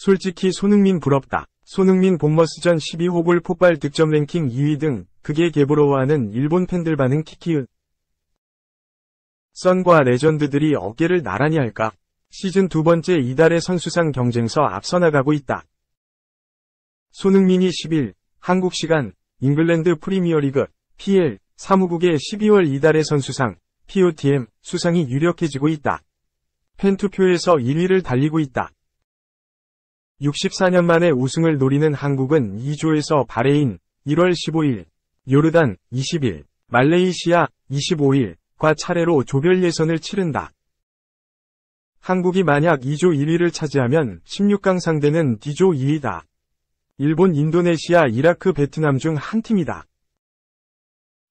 솔직히 손흥민 부럽다. 손흥민 본머스전 12호골 폭발 득점 랭킹 2위 등 극에 개부러워하는 일본 팬들 반응 키키읓. 썬과 레전드들이 어깨를 나란히 할까? 시즌 두 번째 이달의 선수상 경쟁서 앞서 나가고 있다. 손흥민이 10일 한국 시간 잉글랜드 프리미어리그 PL 사무국의 12월 이달의 선수상 POTM 수상이 유력해지고 있다. 팬투표에서 1위를 달리고 있다. 64년 만에 우승을 노리는 한국은 2조에서 바레인 1월 15일, 요르단 20일, 말레이시아 25일과 차례로 조별 예선을 치른다. 한국이 만약 2조 1위를 차지하면 16강 상대는 D조 2위다. 일본, 인도네시아, 이라크, 베트남 중 한 팀이다.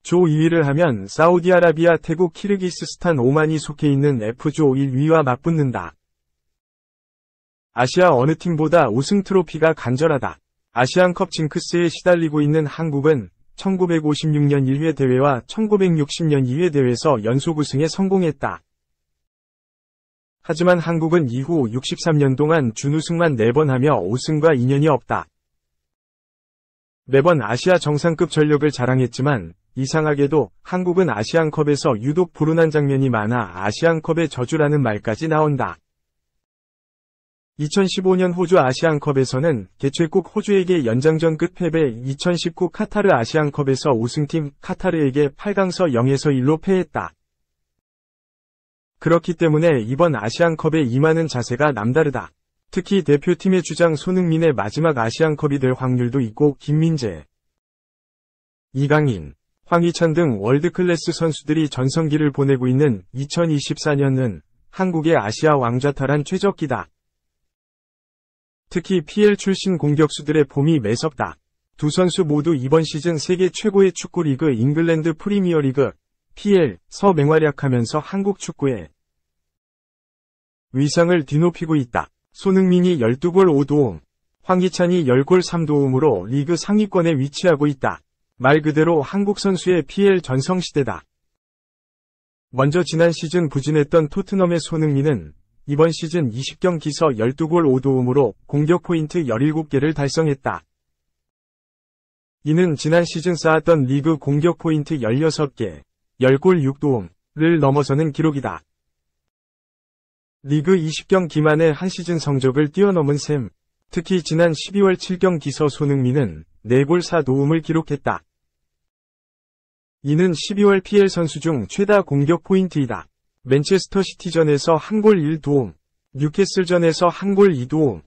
조 2위를 하면 사우디아라비아, 태국, 키르기스스탄, 오만이 속해 있는 F조 1위와 맞붙는다. 아시아 어느 팀보다 우승 트로피가 간절하다. 아시안컵 징크스에 시달리고 있는 한국은 1956년 1회 대회와 1960년 2회 대회에서 연속 우승에 성공했다. 하지만 한국은 이후 63년 동안 준우승만 4번 하며 우승과 인연이 없다. 매번 아시아 정상급 전력을 자랑했지만 이상하게도 한국은 아시안컵에서 유독 불운한 장면이 많아 아시안컵의 저주라는 말까지 나온다. 2015년 호주 아시안컵에서는 개최국 호주에게 연장전 끝 패배, 2019 카타르 아시안컵에서 우승팀 카타르에게 8강서 0에서 1로 패했다. 그렇기 때문에 이번 아시안컵에 임하는 자세가 남다르다. 특히 대표팀의 주장 손흥민의 마지막 아시안컵이 될 확률도 있고 김민재, 이강인, 황희찬 등 월드클래스 선수들이 전성기를 보내고 있는 2024년은 한국의 아시아 왕좌탈한 최적기다. 특히 PL 출신 공격수들의 폼이 매섭다. 두 선수 모두 이번 시즌 세계 최고의 축구 리그 잉글랜드 프리미어리그 PL에서 맹활약하면서 한국 축구의 위상을 뒤높이고 있다. 손흥민이 12골 5도움, 황희찬이 10골 3도움으로 리그 상위권에 위치하고 있다. 말 그대로 한국 선수의 PL 전성시대다. 먼저 지난 시즌 부진했던 토트넘의 손흥민은 이번 시즌 20경기서 12골 5도움으로 공격 포인트 17개를 달성했다. 이는 지난 시즌 쌓았던 리그 공격 포인트 16개, 10골 6도움을 넘어서는 기록이다. 리그 20경기 만에 한 시즌 성적을 뛰어넘은 셈. 특히 지난 12월 7경기서 손흥민은 4골 4도움을 기록했다. 이는 12월 PL 선수 중 최다 공격 포인트이다. 맨체스터 시티전에서 1골 1도움, 뉴캐슬전에서 1골 2도움,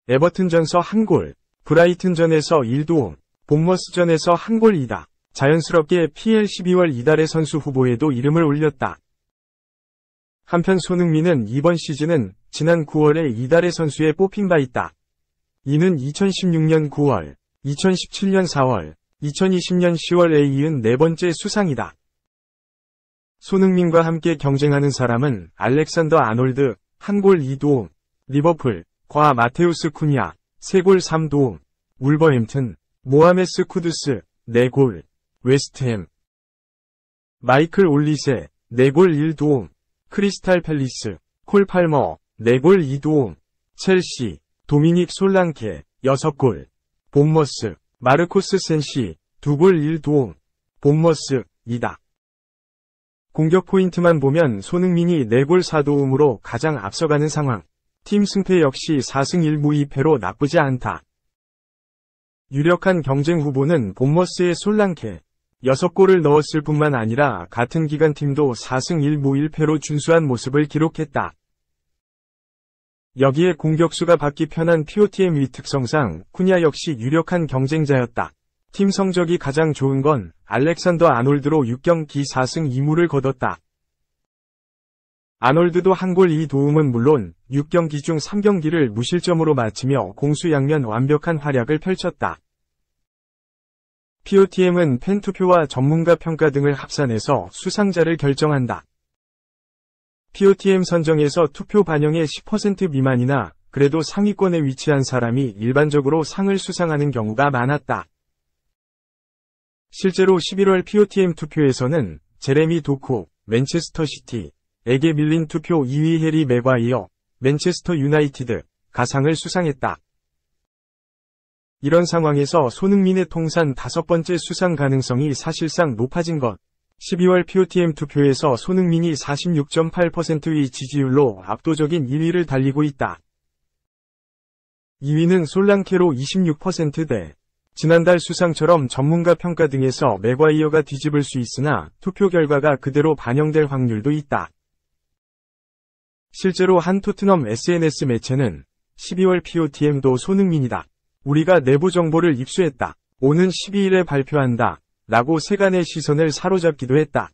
에버튼전서 1골, 브라이튼전에서 1도움, 본머스전에서 1골 2다. 자연스럽게 PL 12월 이달의 선수 후보에도 이름을 올렸다. 한편 손흥민은 이번 시즌은 지난 9월에 이달의 선수에 뽑힌 바 있다. 이는 2016년 9월, 2017년 4월, 2020년 10월에 이은 네 번째 수상이다. 손흥민과 함께 경쟁하는 사람은 알렉산더 아놀드, 1골 2도움, 리버풀, 과 마테우스 쿠니아, 3골 3도움, 울버햄튼, 모하메스 쿠두스, 4골, 웨스트햄, 마이클 올리세, 4골 1도움, 크리스탈 팰리스, 콜 팔머, 4골 2도움, 첼시, 도미닉 솔랑케, 6골, 본머스, 마르코스 센시, 2골 1도움, 본머스, 2다. 공격 포인트만 보면 손흥민이 4골 4도움으로 가장 앞서가는 상황. 팀 승패 역시 4승 1무 2패로 나쁘지 않다. 유력한 경쟁 후보는 본머스의 솔랑케. 6골을 넣었을 뿐만 아니라 같은 기간 팀도 4승 1무 1패로 준수한 모습을 기록했다. 여기에 공격수가 받기 편한 POTM 위 특성상 쿠냐 역시 유력한 경쟁자였다. 팀 성적이 가장 좋은 건 알렉산더 아놀드로 6경기 4승 2무를 거뒀다. 아놀드도 1골 2도움은 물론 6경기 중 3경기를 무실점으로 마치며 공수양면 완벽한 활약을 펼쳤다. POTM은 팬투표와 전문가 평가 등을 합산해서 수상자를 결정한다. POTM 선정에서 투표 반영의 10% 미만이나 그래도 상위권에 위치한 사람이 일반적으로 상을 수상하는 경우가 많았다. 실제로 11월 POTM 투표에서는 제레미 도쿠, 맨체스터 시티에게 밀린 투표 2위 해리 맥과이어, 맨체스터 유나이티드, 가상을 수상했다. 이런 상황에서 손흥민의 통산 5번째 수상 가능성이 사실상 높아진 것. 12월 POTM 투표에서 손흥민이 46.8%의 지지율로 압도적인 1위를 달리고 있다. 2위는 솔랑케로 26%대. 지난달 수상처럼 전문가 평가 등에서 맥과이어가 뒤집을 수 있으나 투표 결과가 그대로 반영될 확률도 있다. 실제로 한 토트넘 SNS 매체는 12월 POTM도 손흥민이다. 우리가 내부 정보를 입수했다. 오는 12일에 발표한다. 라고 세간의 시선을 사로잡기도 했다.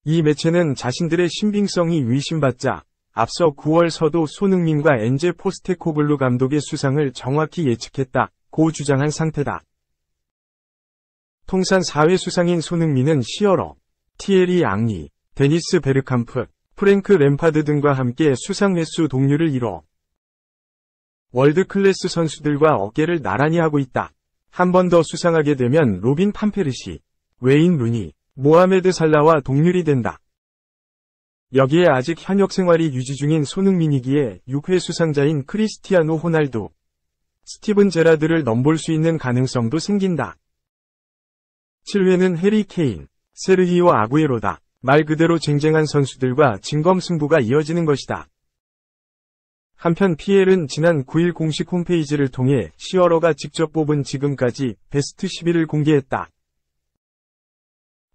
이 매체는 자신들의 신빙성이 의심받자 앞서 9월 서도 손흥민과 엔제 포스테코글루 감독의 수상을 정확히 예측했다고 주장한 상태다. 통산 4회 수상인 손흥민은 시어러, 티에리 앙리, 데니스 베르캄프, 프랭크 램파드 등과 함께 수상 횟수 동률을 이뤄 월드클래스 선수들과 어깨를 나란히 하고 있다. 한 번 더 수상하게 되면 로빈 판페르시, 웨인 루니, 모하메드 살라와 동률이 된다. 여기에 아직 현역 생활이 유지 중인 손흥민이기에 6회 수상자인 크리스티아노 호날두, 스티븐 제라드를 넘볼 수 있는 가능성도 생긴다. 7회는 해리 케인, 세르히오 아구에로다. 말 그대로 쟁쟁한 선수들과 진검승부가 이어지는 것이다. 한편 PL은 지난 9일 공식 홈페이지를 통해 시어러가 직접 뽑은 지금까지 베스트 10위를 공개했다.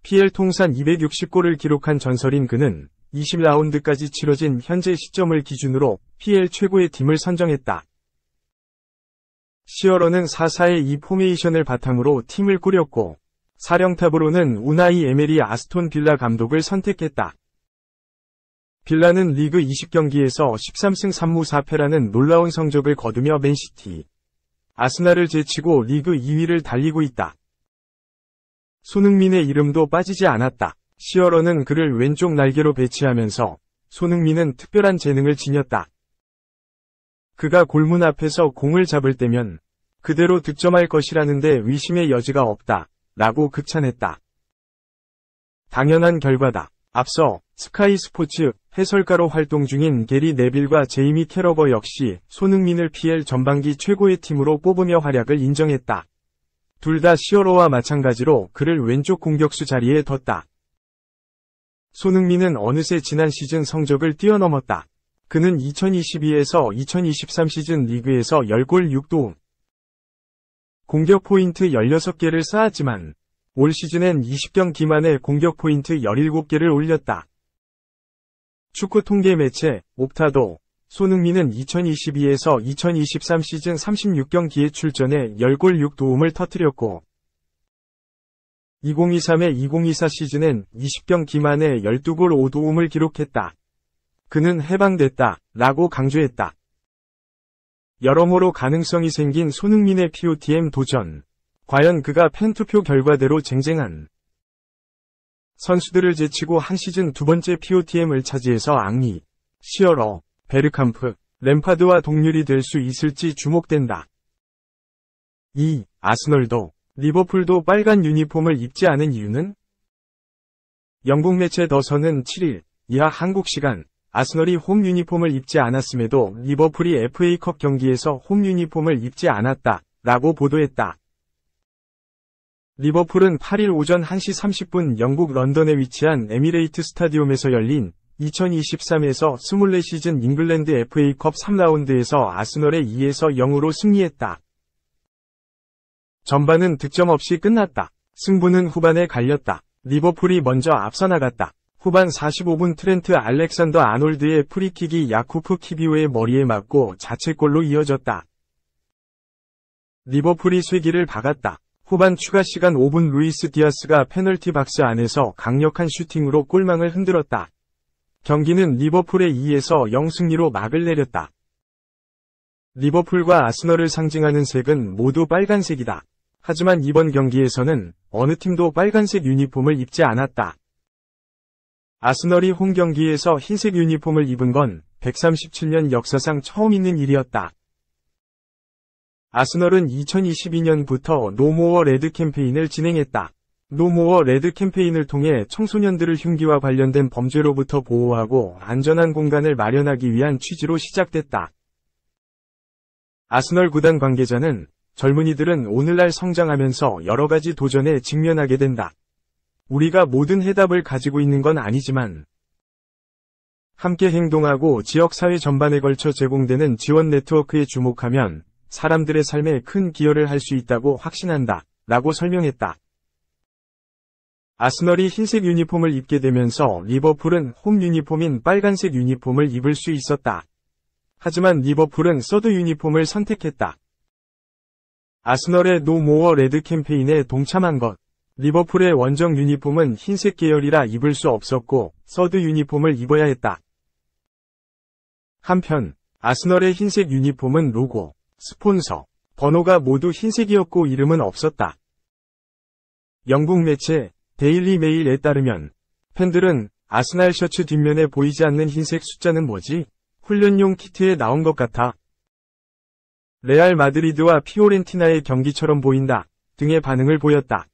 PL 통산 260골을 기록한 전설인 그는 20라운드까지 치러진 현재 시점을 기준으로 PL 최고의 팀을 선정했다. 시어러는 4-4-2 포메이션을 바탕으로 팀을 꾸렸고 사령탑으로는 우나이 에메리 아스톤 빌라 감독을 선택했다. 빌라는 리그 20경기에서 13승 3무 4패라는 놀라운 성적을 거두며 맨시티, 아스날을 제치고 리그 2위를 달리고 있다. 손흥민의 이름도 빠지지 않았다. 시어러는 그를 왼쪽 날개로 배치하면서 손흥민은 특별한 재능을 지녔다. 그가 골문 앞에서 공을 잡을 때면 그대로 득점할 것이라는데 의심의 여지가 없다. 라고 극찬했다. 당연한 결과다. 앞서 스카이 스포츠 해설가로 활동 중인 게리 네빌과 제이미 캐러버 역시 손흥민을 PL 전반기 최고의 팀으로 뽑으며 활약을 인정했다. 둘 다 시어러와 마찬가지로 그를 왼쪽 공격수 자리에 뒀다. 손흥민은 어느새 지난 시즌 성적을 뛰어넘었다. 그는 2022에서 2023 시즌 리그에서 10골 6도움, 공격 포인트 16개를 쌓았지만 올 시즌엔 20경기 만에 공격 포인트 17개를 올렸다. 축구 통계 매체 옵타도 손흥민은 2022에서 2023 시즌 36경기에 출전해 10골 6도움을 터뜨렸고 2023-2024 시즌엔 20경기 만에 12골 5도움을 기록했다. 그는 해방됐다. 라고 강조했다. 여러모로 가능성이 생긴 손흥민의 POTM 도전. 과연 그가 팬투표 결과대로 쟁쟁한 선수들을 제치고 한 시즌 두 번째 POTM을 차지해서 앙리, 시어러, 베르캄프, 램파드와 동률이 될 수 있을지 주목된다. 2. 아스널도, 리버풀도 빨간 유니폼을 입지 않은 이유는? 영국 매체 더선은 7일 이하 한국 시간 아스널이 홈 유니폼을 입지 않았음에도 리버풀이 FA컵 경기에서 홈 유니폼을 입지 않았다. 라고 보도했다. 리버풀은 8일 오전 1시 30분 영국 런던에 위치한 에미레이트 스타디움에서 열린 2023에서 24시즌 잉글랜드 FA컵 3라운드에서 아스널에 2에서 0으로 승리했다. 전반은 득점 없이 끝났다. 승부는 후반에 갈렸다. 리버풀이 먼저 앞서 나갔다. 후반 45분 트렌트 알렉산더 아놀드의 프리킥이 야쿠프 키비오의 머리에 맞고 자책골로 이어졌다. 리버풀이 쐐기를 박았다. 후반 추가 시간 5분 루이스 디아스가 페널티 박스 안에서 강력한 슈팅으로 골망을 흔들었다. 경기는 리버풀의 2에서 0 승리로 막을 내렸다. 리버풀과 아스널을 상징하는 색은 모두 빨간색이다. 하지만 이번 경기에서는 어느 팀도 빨간색 유니폼을 입지 않았다. 아스널이 홈 경기에서 흰색 유니폼을 입은 건 137년 역사상 처음 있는 일이었다. 아스널은 2022년부터 노모어 레드 캠페인을 진행했다. 노모어 레드 캠페인을 통해 청소년들을 흉기와 관련된 범죄로부터 보호하고 안전한 공간을 마련하기 위한 취지로 시작됐다. 아스널 구단 관계자는 젊은이들은 오늘날 성장하면서 여러 가지 도전에 직면하게 된다. 우리가 모든 해답을 가지고 있는 건 아니지만 함께 행동하고 지역사회 전반에 걸쳐 제공되는 지원 네트워크에 주목하면 사람들의 삶에 큰 기여를 할 수 있다고 확신한다. 라고 설명했다. 아스널이 흰색 유니폼을 입게 되면서 리버풀은 홈 유니폼인 빨간색 유니폼을 입을 수 있었다. 하지만 리버풀은 서드 유니폼을 선택했다. 아스널의 노 모어 레드 캠페인에 동참한 것. 리버풀의 원정 유니폼은 흰색 계열이라 입을 수 없었고 서드 유니폼을 입어야 했다. 한편 아스널의 흰색 유니폼은 로고, 스폰서, 번호가 모두 흰색이었고 이름은 없었다. 영국 매체 데일리 메일에 따르면 팬들은 아스날 셔츠 뒷면에 보이지 않는 흰색 숫자는 뭐지? 훈련용 키트에 나온 것 같아. 레알 마드리드와 피오렌티나의 경기처럼 보인다 등의 반응을 보였다.